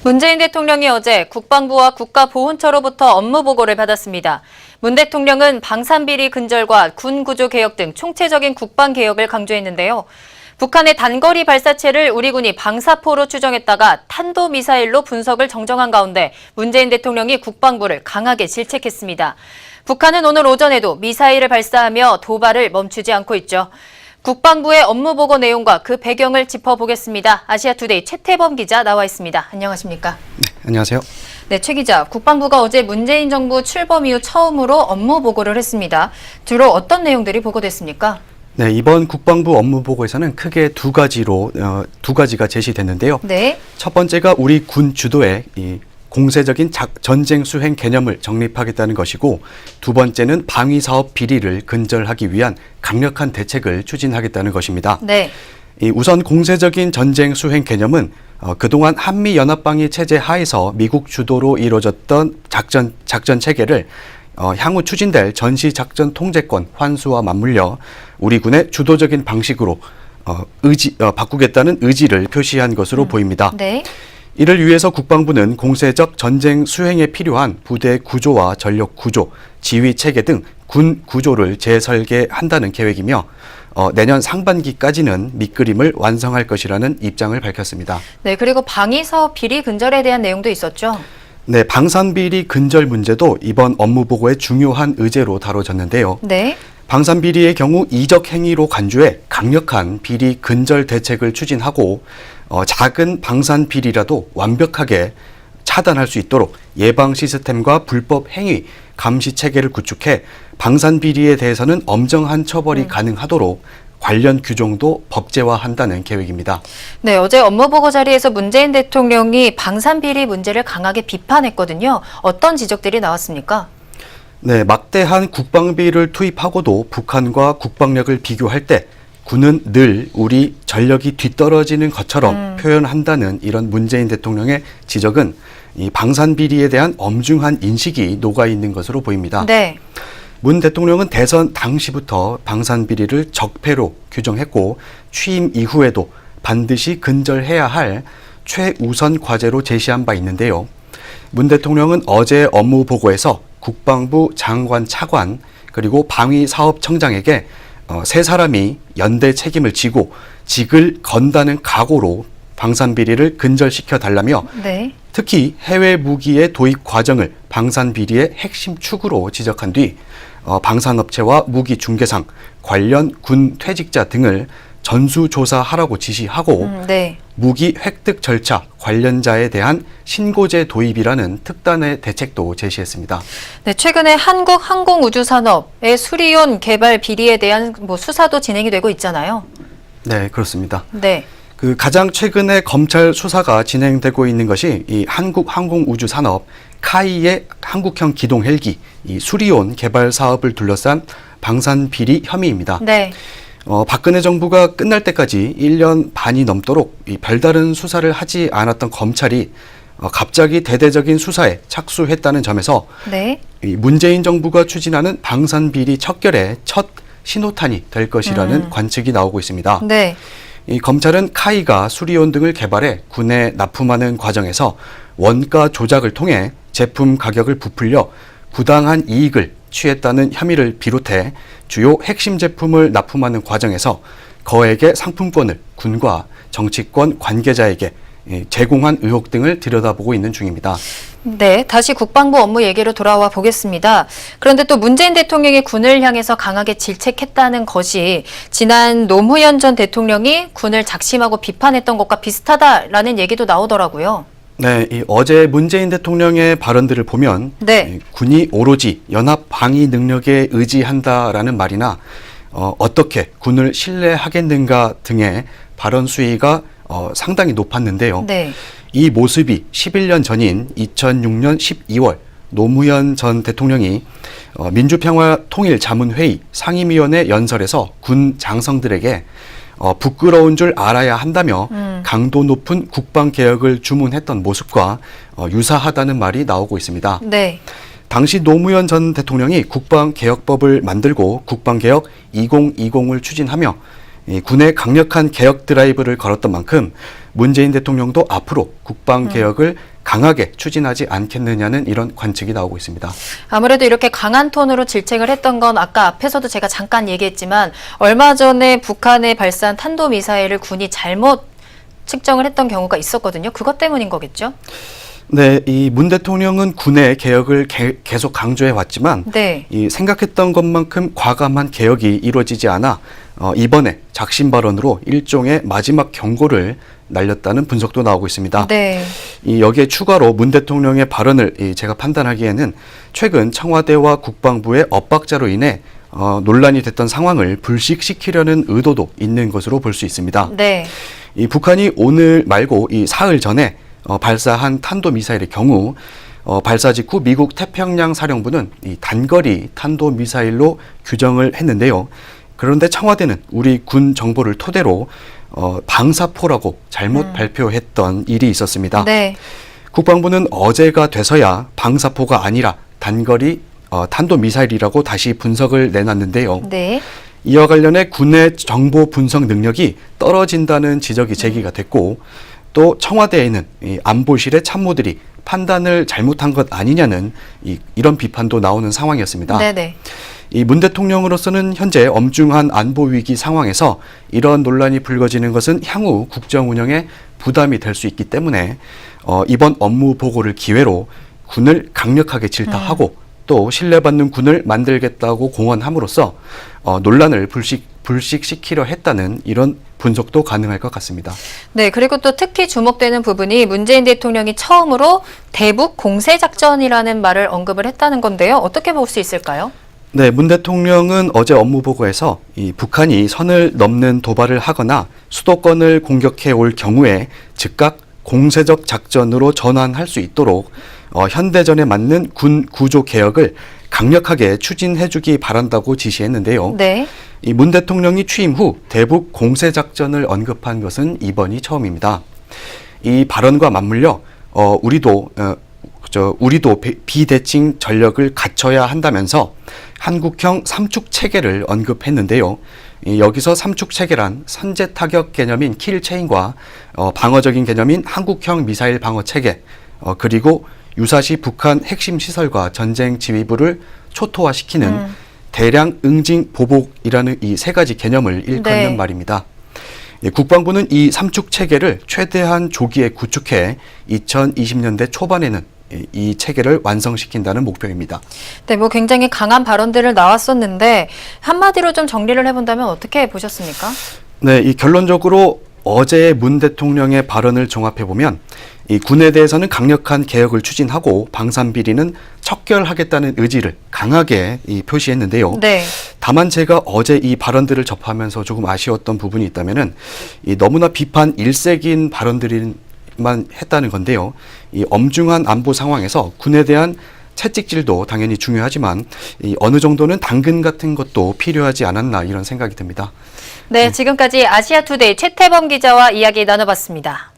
문재인 대통령이 어제 국방부와 국가보훈처로부터 업무 보고를 받았습니다. 문 대통령은 방산비리 근절과 군 구조 개혁 등 총체적인 국방 개혁을 강조했는데요. 북한의 단거리 발사체를 우리 군이 방사포로 추정했다가 탄도미사일로 분석을 정정한 가운데 문재인 대통령이 국방부를 강하게 질책했습니다. 북한은 오늘 오전에도 미사일을 발사하며 도발을 멈추지 않고 있죠. 국방부의 업무 보고 내용과 그 배경을 짚어보겠습니다. 아시아투데이 최태범 기자 나와 있습니다. 안녕하십니까? 네, 안녕하세요. 네, 최 기자. 국방부가 어제 문재인 정부 출범 이후 처음으로 업무 보고를 했습니다. 주로 어떤 내용들이 보고됐습니까? 네, 이번 국방부 업무 보고에서는 크게 두 가지가 제시됐는데요. 네. 첫 번째가 우리 군 주도의 이 공세적인 전쟁 수행 개념을 정립하겠다는 것이고, 두 번째는 방위 사업 비리를 근절하기 위한 강력한 대책을 추진하겠다는 것입니다. 네. 우선 공세적인 전쟁 수행 개념은 그동안 한미 연합방위 체제 하에서 미국 주도로 이루어졌던 작전 체계를 향후 추진될 전시작전 통제권 환수와 맞물려 우리 군의 주도적인 방식으로 바꾸겠다는 의지를 표시한 것으로 보입니다. 네. 이를 위해서 국방부는 공세적 전쟁 수행에 필요한 부대 구조와 전력 구조, 지휘 체계 등 군 구조를 재설계한다는 계획이며 내년 상반기까지는 밑그림을 완성할 것이라는 입장을 밝혔습니다. 네, 그리고 방위 사업 비리 근절에 대한 내용도 있었죠. 네, 방산비리 근절 문제도 이번 업무 보고의 중요한 의제로 다뤄졌는데요. 네. 방산비리의 경우 이적 행위로 간주해 강력한 비리 근절 대책을 추진하고 작은 방산비리라도 완벽하게 차단할 수 있도록 예방 시스템과 불법 행위 감시 체계를 구축해 방산비리에 대해서는 엄정한 처벌이 가능하도록 관련 규정도 법제화한다는 계획입니다. 네, 어제 업무 보고 자리에서 문재인 대통령이 방산비리 문제를 강하게 비판했거든요. 어떤 지적들이 나왔습니까? 네, 막대한 국방비를 투입하고도 북한과 국방력을 비교할 때 군은 늘 우리 전력이 뒤떨어지는 것처럼 표현한다는 이런 문재인 대통령의 지적은 이 방산비리에 대한 엄중한 인식이 녹아있는 것으로 보입니다. 네. 문 대통령은 대선 당시부터 방산비리를 적폐로 규정했고 취임 이후에도 반드시 근절해야 할 최우선 과제로 제시한 바 있는데요. 문 대통령은 어제 업무 보고에서 국방부 장관 차관 그리고 방위사업청장에게 세 사람이 연대 책임을 지고 직을 건다는 각오로 방산비리를 근절시켜 달라며 네. 특히 해외 무기의 도입 과정을 방산비리의 핵심 축으로 지적한 뒤 방산업체와 무기 중개상, 관련 군 퇴직자 등을 전수조사하라고 지시하고 네. 무기 획득 절차 관련자에 대한 신고제 도입이라는 특단의 대책도 제시했습니다. 네, 최근에 한국항공우주산업의 수리온 개발 비리에 대한 수사도 진행이 되고 있잖아요. 네, 그렇습니다. 네. 가장 최근에 검찰 수사가 진행되고 있는 것이 이 한국항공우주산업 카이의 한국형 기동 헬기 이 수리온 개발 사업을 둘러싼 방산비리 혐의입니다. 네. 박근혜 정부가 끝날 때까지 1년 반이 넘도록 이 별다른 수사를 하지 않았던 검찰이 갑자기 대대적인 수사에 착수했다는 점에서 네. 이 문재인 정부가 추진하는 방산비리 척결의 첫 신호탄이 될 것이라는 관측이 나오고 있습니다. 네. 이 검찰은 카이가 수리온 등을 개발해 군에 납품하는 과정에서 원가 조작을 통해 제품 가격을 부풀려 부당한 이익을 취했다는 혐의를 비롯해 주요 핵심 제품을 납품하는 과정에서 거액의 상품권을 군과 정치권 관계자에게 제공한 의혹 등을 들여다보고 있는 중입니다. 네, 다시 국방부 업무 얘기로 돌아와 보겠습니다. 그런데 또 문재인 대통령이 군을 향해서 강하게 질책했다는 것이 지난 노무현 전 대통령이 군을 작심하고 비판했던 것과 비슷하다라는 얘기도 나오더라고요. 네, 어제 문재인 대통령의 발언들을 보면 네. 군이 오로지 연합 방위 능력에 의지한다라는 말이나 어떻게 군을 신뢰하겠는가 등의 발언 수위가 상당히 높았는데요. 네. 이 모습이 11년 전인 2006년 12월 노무현 전 대통령이 민주평화통일자문회의 상임위원회 연설에서 군 장성들에게 부끄러운 줄 알아야 한다며 강도 높은 국방개혁을 주문했던 모습과 유사하다는 말이 나오고 있습니다. 네. 당시 노무현 전 대통령이 국방개혁법을 만들고 국방개혁 2020을 추진하며 군의 강력한 개혁 드라이브를 걸었던 만큼 문재인 대통령도 앞으로 국방개혁을 강하게 추진하지 않겠느냐는 이런 관측이 나오고 있습니다. 아무래도 이렇게 강한 톤으로 질책을 했던 건 아까 앞에서도 제가 잠깐 얘기했지만 얼마 전에 북한에 발사한 탄도미사일을 군이 잘못 측정을 했던 경우가 있었거든요. 그것 때문인 거겠죠? 네, 이 문 대통령은 군의 개혁을 계속 강조해 왔지만 네. 이 생각했던 것만큼 과감한 개혁이 이루어지지 않아 이번에 작심 발언으로 일종의 마지막 경고를 날렸다는 분석도 나오고 있습니다. 네. 이 여기에 추가로 문 대통령의 발언을 제가 판단하기에는 최근 청와대와 국방부의 엇박자로 인해 논란이 됐던 상황을 불식시키려는 의도도 있는 것으로 볼 수 있습니다. 네. 이 북한이 오늘 말고 이 사흘 전에 발사한 탄도미사일의 경우 발사 직후 미국 태평양 사령부는 이 단거리 탄도미사일로 규정을 했는데요. 그런데 청와대는 우리 군 정보를 토대로 방사포라고 잘못 발표했던 일이 있었습니다. 네. 국방부는 어제가 돼서야 방사포가 아니라 단거리 탄도미사일이라고 다시 분석을 내놨는데요. 네. 이와 관련해 군의 정보 분석 능력이 떨어진다는 지적이 제기가 됐고 또 청와대에는 이 안보실의 참모들이 판단을 잘못한 것 아니냐는 이런 비판도 나오는 상황이었습니다. 네네. 이 문 대통령으로서는 현재 엄중한 안보 위기 상황에서 이런 논란이 불거지는 것은 향후 국정 운영에 부담이 될 수 있기 때문에 이번 업무 보고를 기회로 군을 강력하게 질타하고 또 신뢰받는 군을 만들겠다고 공언함으로써 논란을 불식시키려 했다는 이런 분석도 가능할 것 같습니다. 네, 그리고 또 특히 주목되는 부분이 문재인 대통령이 처음으로 대북 공세작전이라는 말을 언급을 했다는 건데요. 어떻게 볼 수 있을까요? 네, 문 대통령은 어제 업무 보고에서 이 북한이 선을 넘는 도발을 하거나 수도권을 공격해 올 경우에 즉각 공세적 작전으로 전환할 수 있도록 현대전에 맞는 군 구조 개혁을 강력하게 추진해주기 바란다고 지시했는데요. 네. 이 문 대통령이 취임 후 대북 공세 작전을 언급한 것은 이번이 처음입니다. 이 발언과 맞물려 우리도 비대칭 전력을 갖춰야 한다면서 한국형 삼축 체계를 언급했는데요. 여기서 삼축 체계란 선제 타격 개념인 킬체인과 방어적인 개념인 한국형 미사일 방어 체계 그리고 유사시 북한 핵심 시설과 전쟁 지휘부를 초토화시키는 대량 응징 보복이라는 이 세 가지 개념을 일컫는 네. 말입니다. 국방부는 이 삼축 체계를 최대한 조기에 구축해 2020년대 초반에는 이 체계를 완성시킨다는 목표입니다. 네, 뭐 굉장히 강한 발언들을 나왔었는데 한마디로 좀 정리를 해본다면 어떻게 보셨습니까? 네, 이 결론적으로 어제 문 대통령의 발언을 종합해보면 이 군에 대해서는 강력한 개혁을 추진하고 방산 비리는 척결하겠다는 의지를 강하게 표시했는데요. 네. 다만 제가 어제 이 발언들을 접하면서 조금 아쉬웠던 부분이 있다면은 너무나 비판 일색인 발언들만 했다는 건데요. 이 엄중한 안보 상황에서 군에 대한 채찍질도 당연히 중요하지만 어느 정도는 당근 같은 것도 필요하지 않았나 이런 생각이 듭니다. 네, 지금까지 아시아투데이 최태범 기자와 이야기 나눠봤습니다.